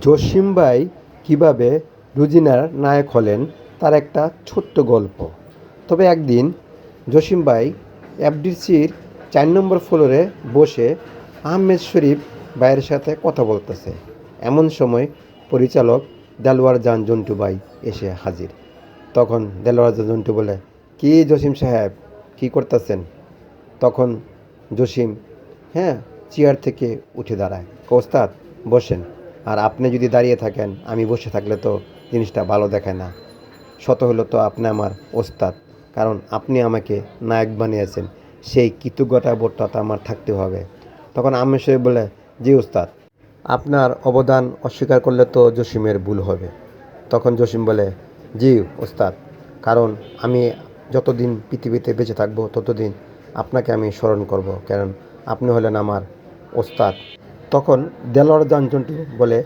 জসিম ভাই কীভাবে রুজিনার নায়ক হলেন তার একটা ছোট্ট গল্প। তবে একদিন জসিম ভাই এফডিসির 4 নম্বর ফ্লোরে বসে আহমেদ শরীফ ভাইয়ের সাথে কথা বলতেছে। এমন সময় পরিচালক দেলোয়ার জান জন্টু ভাই এসে হাজির। তখন দেলোয়ার জান জন্টু বলে, কি জসিম সাহেব, কি করতেছেন? তখন জসিম চেয়ার থেকে উঠে দাঁড়ায়। ওস্তাদ, বসেন। আর আপনি যদি দাঁড়িয়ে থাকেন, আমি বসে থাকলে তো জিনিসটা ভালো দেখায় না। শত হলো তো আপনি আমার ওস্তাদ, কারণ আপনি আমাকে নায়ক বানিয়েছেন, সেই কৃতজ্ঞতা বোধটা তো আমার থাকতে হবে। তখন আমের সাহেব বলে, জি ওস্তাদ, আপনার অবদান অস্বীকার করলে তো জসিমের ভুল হবে। তখন জসিম বলে, জি ওস্তাদ, কারণ আমি যতদিন পৃথিবীতে বেঁচে থাকবো ততদিন আপনাকে আমি স্মরণ করব, কারণ আপনি হলেন আমার ওস্তাদ। তখন দেলোয়ার জান জন্টু বলে,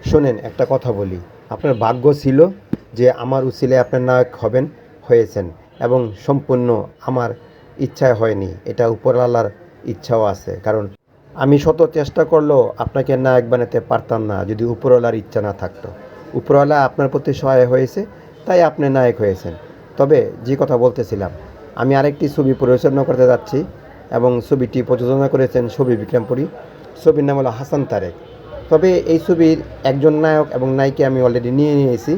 শোনেন একটা কথা বলি, আপনার ভাগ্য ছিল যে আমার উসিলায় আপনার নায়ক হয়েছেন, এবং সম্পূর্ণ আমার ইচ্ছায় হয়নি, এটা উপরওয়ালার ইচ্ছাও আছে। কারণ আমি শত চেষ্টা করলেও আপনাকে নায়ক বানাতে পারতাম না যদি উপরওয়ালার ইচ্ছা না থাকতো। উপরওয়ালা আপনার প্রতি সহায় হয়েছে, তাই আপনি নায়ক হয়েছেন। তবে যে কথা বলতেছিলাম, আমি আরেকটি ছবি পরিচালনা করতে যাচ্ছি, এবং ছবিটি প্রযোজনা করেছেন ছবি বিক্রমপুরী। ছবির নাম হলো হাসান তারেক। তবে এই ছবির একজন নায়ক এবং নায়িকা আমি অলরেডি নিয়ে নিয়েছি।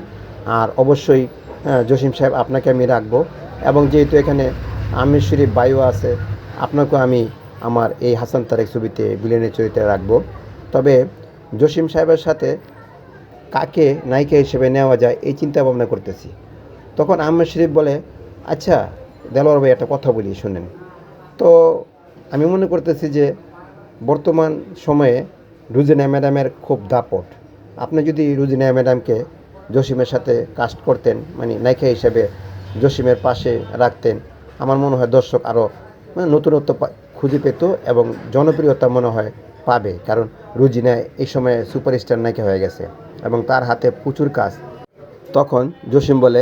আর অবশ্যই জসিম সাহেব, আপনাকে আমি রাখবো, এবং যেহেতু এখানে আমির শরীফ বায়ু আছে, আপনাকেও আমি আমার এই হাসান তারেক ছবিতে ভিলেনের চরিত্রে রাখবো। তবে জসিম সাহেবের সাথে কাকে নায়িকা হিসেবে নেওয়া যায় এই চিন্তা ভাবনা করতেছি। তখন আহমেদ শরীফ বলে, আচ্ছা দেলোয়ার ভাই, একটা কথা বলি শোনেন তো। আমি মনে করতেছি যে বর্তমান সময়ে রুজিনা ম্যাডামের খুব দাপট। আপনি যদি রুজিনা ম্যাডামকে জসিমের সাথে কাস্ট করতেন, মানে নায়িকা হিসেবে জসিমের পাশে রাখতেন, আমার মনে হয় দর্শক আরও নতুনত্ব খুঁজে পেত এবং জনপ্রিয়তা মনে হয় পাবে। কারণ রুজিনা এই সময়ে সুপারস্টার নায়িকা হয়ে গেছে এবং তার হাতে প্রচুর কাজ। তখন জসিম বলে,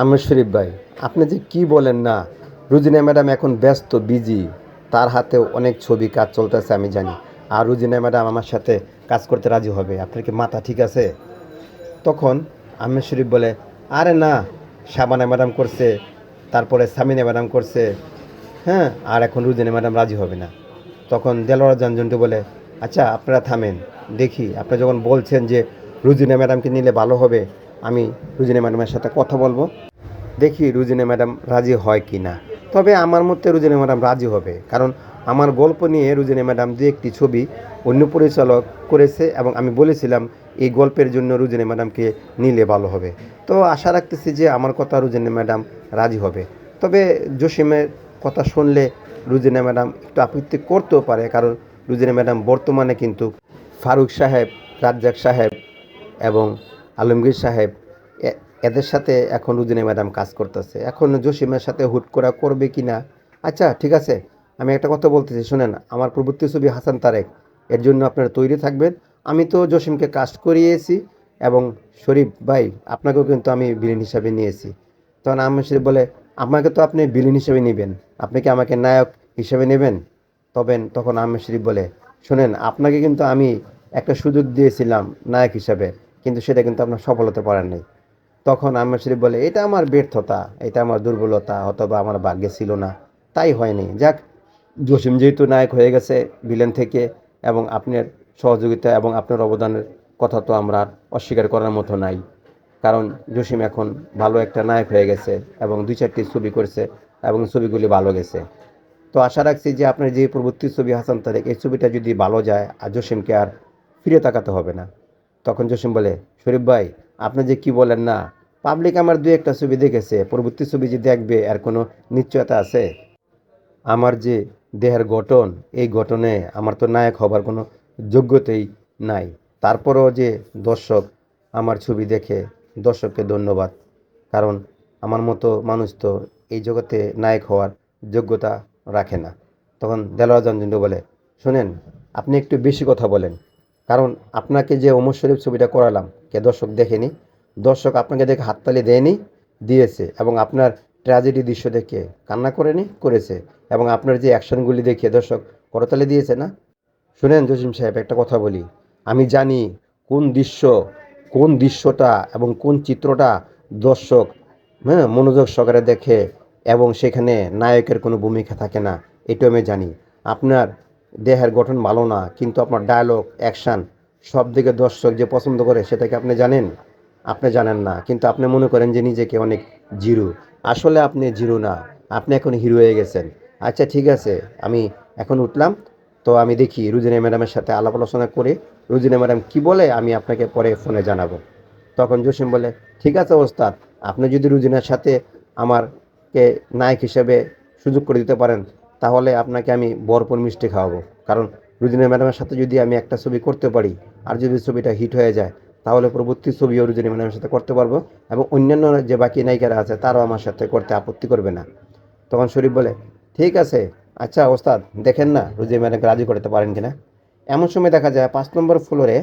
আমির শরীফ ভাই, আপনি যে কি বলেন না, রুজিনা ম্যাডাম এখন ব্যস্ত, বিজি, তার হাতেও অনেক ছবি কাজ চলতেছে আমি জানি। আর রুজিনা ম্যাডাম আমার সাথে কাজ করতে রাজি হবে, আপনার কি মাথা ঠিক আছে? তখন আমির শরীফ বলে, আরে না, শাবানা ম্যাডাম করছে, তারপরে সামিনা ম্যাডাম করছে, আর এখন রুজিনা ম্যাডাম রাজি হবে না। তখন দেলোয়ার জান জন্টু বলে, আচ্ছা আপনারা থামেন, দেখি আপনি যখন বলছেন যে রুজিনা ম্যাডামকে নিলে ভালো হবে, আমি রুজিনা ম্যাডামের সাথে কথা বলবো, দেখি রুজিনা ম্যাডাম রাজি হয় কি না। তবে আমার মতে রুজিনা ম্যাডাম রাজি হবে, কারণ আমার গল্প নিয়ে রুজিনা ম্যাডাম দু একটি ছবি অন্য পরিচালক করেছে, এবং আমি বলেছিলাম এই গল্পের জন্য রুজিনা ম্যাডামকে নিলে ভালো হবে। তো আশা রাখতেছি যে আমার কথা রুজিনা ম্যাডাম রাজি হবে। তবে জসিমের কথা শুনলে রুজিনা ম্যাডাম একটু আপত্তি করতেও পারে, কারণ রুজিনা ম্যাডাম বর্তমানে কিন্তু ফারুক সাহেব, রাজ্জাক সাহেব এবং আলমগীর সাহেব এদের সাথে এখন রুজিনা ম্যাডাম কাজ করতেছে। এখন জসিমের সাথে হুট করা করবে কি না। আচ্ছা ঠিক আছে, আমি একটা কথা বলতেছি শোনেন, আমার পরবর্তী ছবি হাসান তারেক, এর জন্য আপনারা তৈরি থাকবেন। আমি তো জসিমকে কাস্ট করিয়েছি, এবং শরীফ ভাই আপনাকেও কিন্তু আমি ভিলেন হিসাবে নিয়েছি। তখন আহমেদ শরীফ বলে, আমাকে তো আপনি ভিলেন হিসেবে নেবেন, আপনি কি আমাকে নায়ক হিসেবে নেবেন? তখন আহমেদ শরীফ বলে, শোনেন, আপনাকে কিন্তু আমি একটা সুযোগ দিয়েছিলাম নায়ক হিসাবে, কিন্তু সেটা কিন্তু আপনার সফল হতে পারেন নাই। তখন আহমেদ শরীফ বলে, এটা আমার ব্যর্থতা, এটা আমার দুর্বলতা, অথবা আমার ভাগ্যে ছিল না, তাই হয়নি। যাক, জসিম যেহেতু নায়ক হয়ে গেছে ভিলেন থেকে, এবং আপনার সহযোগিতা এবং আপনার অবদানের কথা তো আমরা আর অস্বীকার করার মতো নাই। কারণ জসিম এখন ভালো একটা নায়ক হয়ে গেছে, এবং 2-4টি ছবি করেছে, এবং ছবিগুলি ভালো গেছে। তো আশা রাখছি যে আপনার যে পরবর্তী ছবি হাসান তারেক, এই ছবিটা যদি ভালো যায় আর জসিমকে আর ফিরে তাকাতে হবে না। তখন জসিম বলে, শরীফ ভাই, আপনি যে কি বলেন না, পাবলিক আমার 2-1টা ছবি দেখেছে, পরবর্তী ছবি যে দেখবে আর কোনো নিশ্চয়তা আছে? আমার যে দেহের গঠন, এই গঠনে আমার তো নায়ক হবার কোনো যোগ্যতাই নাই। তারপরেও যে দর্শক আমার ছবি দেখে, দর্শককে ধন্যবাদ। কারণ আমার মতো মানুষ তো এই জগতে নায়ক হওয়ার যোগ্যতা রাখে না। তখন দেলোয়ার জান জন্টু বলে, শোনেন, আপনি একটু বেশি কথা বলেন, কারণ আপনাকে যে ওমর শরীফ ছবিটা করালাম, কে দর্শক দেখেনি? দর্শক আপনাকে দেখে হাততালি দেয়নি? দিয়েছে। এবং আপনার ট্র্যাজেডি দৃশ্য দেখে কান্না করেনি? করেছে। এবং আপনার যে অ্যাকশনগুলি দেখে দর্শক করতালি দিয়েছে না? শুনেন জসিম সাহেব, একটা কথা বলি, আমি জানি দৃশ্য, কোন দৃশ্যটা এবং কোন চিত্রটা দর্শক মনোযোগ সহকারে দেখে এবং সেখানে নায়কের কোনো ভূমিকা থাকে না, এটাও আমি জানি। আপনার দেহের গঠন ভালো না, কিন্তু আপনার ডায়লগ, অ্যাকশান সব দিকে দর্শক যে পছন্দ করে সেটা কি আপনি জানেন? আপনি জানেন না, কিন্তু আপনি মনে করেন যে নিজেকে অনেক জিরো। আসলে আপনি জিরো না, আপনি এখন হিরো হয়ে গেছেন। আচ্ছা ঠিক আছে, আমি এখন উঠলাম। তো আমি দেখি রুজিনা ম্যাডামের সাথে আলাপ আলোচনা করে রুজিনা ম্যাডাম কি বলে আমি আপনাকে পরে ফোনে জানাবো। তখন জসিম বলে, ঠিক আছে ওস্তাদ, আপনি যদি রুজিনার সাথে আমারকে নায়ক হিসেবে সুযোগ করে দিতে পারেন, তাহলে আপনাকে আমি ভরপুর মিষ্টি খাওয়াবো। কারণ রুজিনা ম্যাডামের সাথে যদি আমি একটা ছবি করতে পারি, আর যদি ছবিটা হিট হয়ে যায়, তাহলে পরবর্তী ছবিও রুজিনা ম্যাডামের সাথে করতে পারবো, এবং অন্যান্য যে বাকি নায়িকারা আছে তারাও আমার সাথে করতে আপত্তি করবে না। তখন শরীফ বলে, ঠিক আছে, আচ্ছা ওস্তাদ, দেখেন না রুজিনা ম্যাডামকে রাজি করতে পারেন কিনা। এমন সময় দেখা যায় 5 নম্বর ফ্লোরে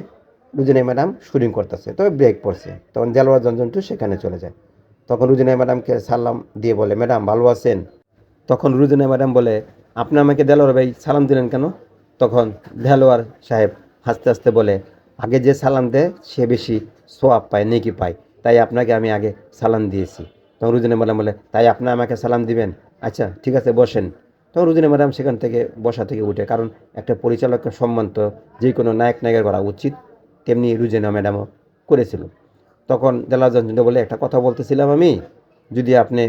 রুজিনা ম্যাডাম শুটিং করতেছে, তবে ব্রেক পড়ছে। তখন দেলোয়ার জঞ্জন্টু সেখানে চলে যায়। তখন রুজিনা ম্যাডামকে সালাম দিয়ে বলে, ম্যাডাম ভালো আছেন? তখন রুজিনা ম্যাডাম বলে, আপনি আমাকে দেলোয়ার ভাই সালাম দিলেন কেন? তখন দেলোয়ার সাহেব হাসতে হাসতে বলে, আগে যে সালাম দেয় সে বেশি সোয়াব পায়, নেকি পায়, তাই আপনাকে আমি আগে সালাম দিয়েছি। তখন রুজিনা ম্যাডাম বলে, তাই আপনি আমাকে সালাম দিবেন? আচ্ছা ঠিক আছে, বসেন। তখন রুজিনা ম্যাডাম সেখান থেকে বসা থেকে উঠে, কারণ একটা পরিচালকের সম্মান তো যে কোনো নায়ক নায়িকার করা উচিত, তেমনি রুজিনা ম্যাডামও করেছিল। তখন দেলোয়ার জঞ্জন্টু বলে, একটা কথা বলতেছিলাম আমি, যদি আপনি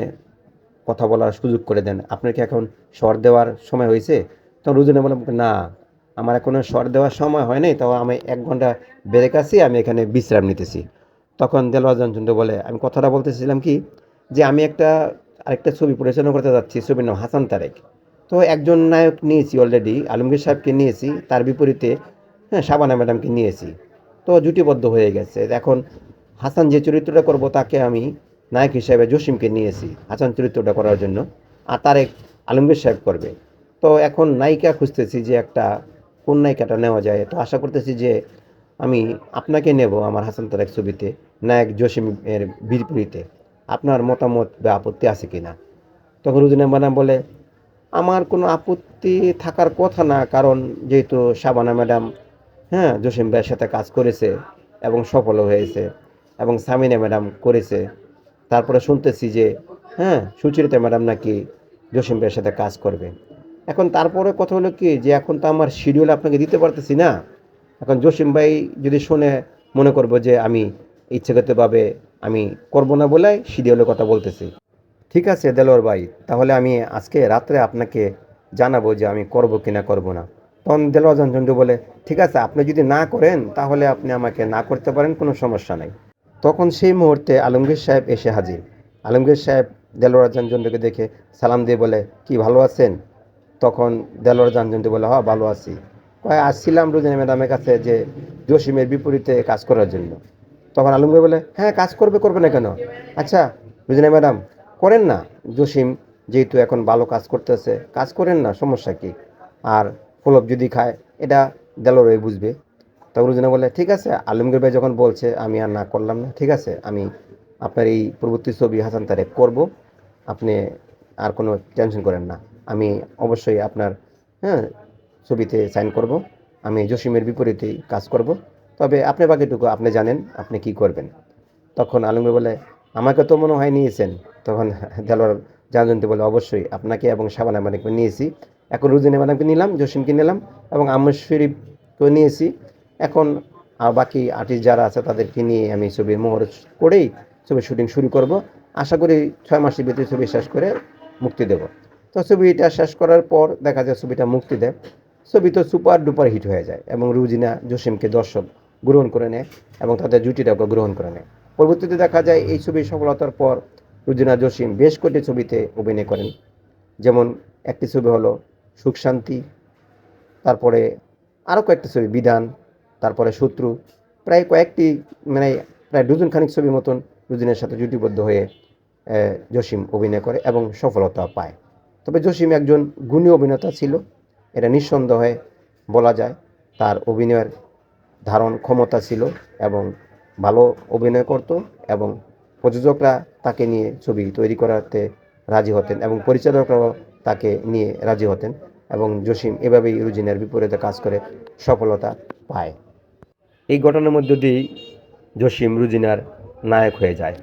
কথা বলার সুযোগ করে দেন, আপনার কি এখন স্বর দেওয়ার সময় হয়েছে? তখন রুজিনা বলে, না আমার এখনো স্বর দেওয়ার সময় হয় নাই, তাও আমি 1 ঘন্টা ব্রেক আছি, আমি এখানে বিশ্রাম নিতেছি। তখন দেলোয়ার জঞ্জন্টু বলে, আমি কথাটা বলতেছিলাম কি, যে আমি আরেকটা ছবি পরিচালনা করতে যাচ্ছি, ছবির নাম হাসান তারেক। তো একজন নায়ক নিয়েছি অলরেডি, আলমগীর সাহেবকে নিয়েছি, তার বিপরীতে শাবানা ম্যাডামকে নিয়েছি। তো জুটিবদ্ধ হয়ে গেছে। এখন হাসান যে চরিত্রটা করব তাকে আমি নায়ক হিসেবে জসিমকে নিয়েছি হাসান চরিত্রটা করার জন্য, আর তারেক আলমগীর সাহেব করবে। তো এখন নায়িকা খুঁজতেছি যে একটা কোন নায়িকাটা নেওয়া যায়। তো আশা করতেছি যে আমি আপনাকে নেব আমার হাসান তারেক ছবিতে নায়ক জসিমের বিপরীতে। আপনার মতামত বা আপত্তি আছে কি না? তখন রুজিনা ম্যাডাম বলে, আমার কোনো আপত্তি থাকার কথা না, কারণ যেহেতু শাবানা ম্যাডাম জসিম ভাইয়ের সাথে কাজ করেছে এবং সফলও হয়েছে, এবং সামিনা ম্যাডাম করেছে। তারপরে শুনতেছি যে সুচরিতা ম্যাডাম নাকি জসিম ভাইয়ের সাথে কাজ করবে। এখন তারপরে কথা হলো কি, যে এখন তো আমার শিডিউল আপনাকে দিতে পারতেছি না। এখন জসিম ভাই যদি শুনে মনে করবো যে আমি ইচ্ছাকৃতভাবে আমি করব না বলে শিডিউলের কথা বলতেছি। ঠিক আছে দেলোয়ার ভাই, তাহলে আমি আজকে রাত্রে আপনাকে জানাবো যে আমি করব কি না করব না। তখন দেলোয়ার জঞ্জন্টু বলে, ঠিক আছে, আপনি যদি না করেন তাহলে আপনি আমাকে না করতে পারেন, কোনো সমস্যা নাই। তখন সেই মুহূর্তে আলমগীর সাহেব এসে হাজির। আলমগীর সাহেব দেলোয়ার জঞ্জন্টুকে দেখে সালাম দিয়ে বলে, কি ভালো আছেন? তখন দেলোয়ার জঞ্জন্টু বলে, হ্যাঁ ভালো আছি। কয়, আসছিলাম রুজিনা ম্যাডামের কাছে যে জসিমের বিপরীতে কাজ করার জন্য। তখন আলমগীর বলে, হ্যাঁ কাজ করবে না কেন? আচ্ছা রুজিনা ম্যাডাম, করেন না। জসিম যেহেতু এখন ভালো কাজ করতেছে, কাজ করেন না, সমস্যা কি? আর ফলপ যদি খায়, এটা দেলোয়ারই বুঝবে। তখন রুজিনা বলে, ঠিক আছে, আলমগীর ভাই যখন বলছে আমি আর না করলাম না, ঠিক আছে, আমি আপনার এই পরবর্তী ছবি হাসান তারেক করব, আপনি আর কোনো টেনশন করেন না। আমি অবশ্যই আপনার হ্যাঁ ছবিতে সাইন করব, আমি জসিমের বিপরীতেই কাজ করব, তবে আপনি বাকিটুকু আপনি জানেন আপনি কি করবেন। তখন আলমগীর বলে, আমাকে তো মনে হয় নিয়েছেন। তখন দেলোয়ার জানজন্তি বলে, অবশ্যই আপনাকে এবং শাবানা ম্যাডামকে নিয়েছি। এখন রুজিনা ম্যাডামকে নিলাম, জসিমকে নিলাম, এবং আহমদ শরীফকেও নিয়েছি। এখন বাকি আর্টিস্ট যারা আছে তাদেরকে নিয়ে আমি ছবির মোহর করেই ছবির শুটিং শুরু করব। আশা করি 6 মাসের ভিতরে ছবি শেষ করে মুক্তি দেব। তো ছবিটা শেষ করার পর দেখা যায় ছবিটা মুক্তি দেয়। ছবি তো সুপার ডুপার হিট হয়ে যায় এবং রুজিনা জসিমকে দর্শক গ্রহণ করে নেয় এবং তাদের জুটিটাকে গ্রহণ করে নেয়। পরবর্তীতে দেখা যায় এই ছবির সফলতার পর রুজিনা জসিম বেশ কয়েকটি ছবিতে অভিনয় করেন। যেমন একটি ছবি হলো সুখ শান্তি, তারপরে আরও কয়েকটি ছবি বিধান, তারপরে শত্রু, প্রায় কয়েকটি, মানে প্রায় ডজন খানিক ছবির মতন রুজিনের সাথে জুটিবদ্ধ হয়ে জসিম অভিনয় করে এবং সফলতা পায়। তবে জসিম একজন গুণী অভিনেতা ছিল, এটা নিঃসন্দেহে বলা যায়। তার অভিনয়ের ধারণ ক্ষমতা ছিল এবং ভালো অভিনয় করত, এবং প্রযোজকরা তাকে নিয়ে ছবি তৈরি করাতে রাজি হতেন এবং পরিচালকরাও তাকে নিয়ে রাজি হতেন, এবং জসিম এভাবেই রুজিনের বিপরীতে কাজ করে সফলতা পায়। এই ঘটনার মধ্য দিয়েই জসিম রুজিনার নায়ক হয়ে যায়।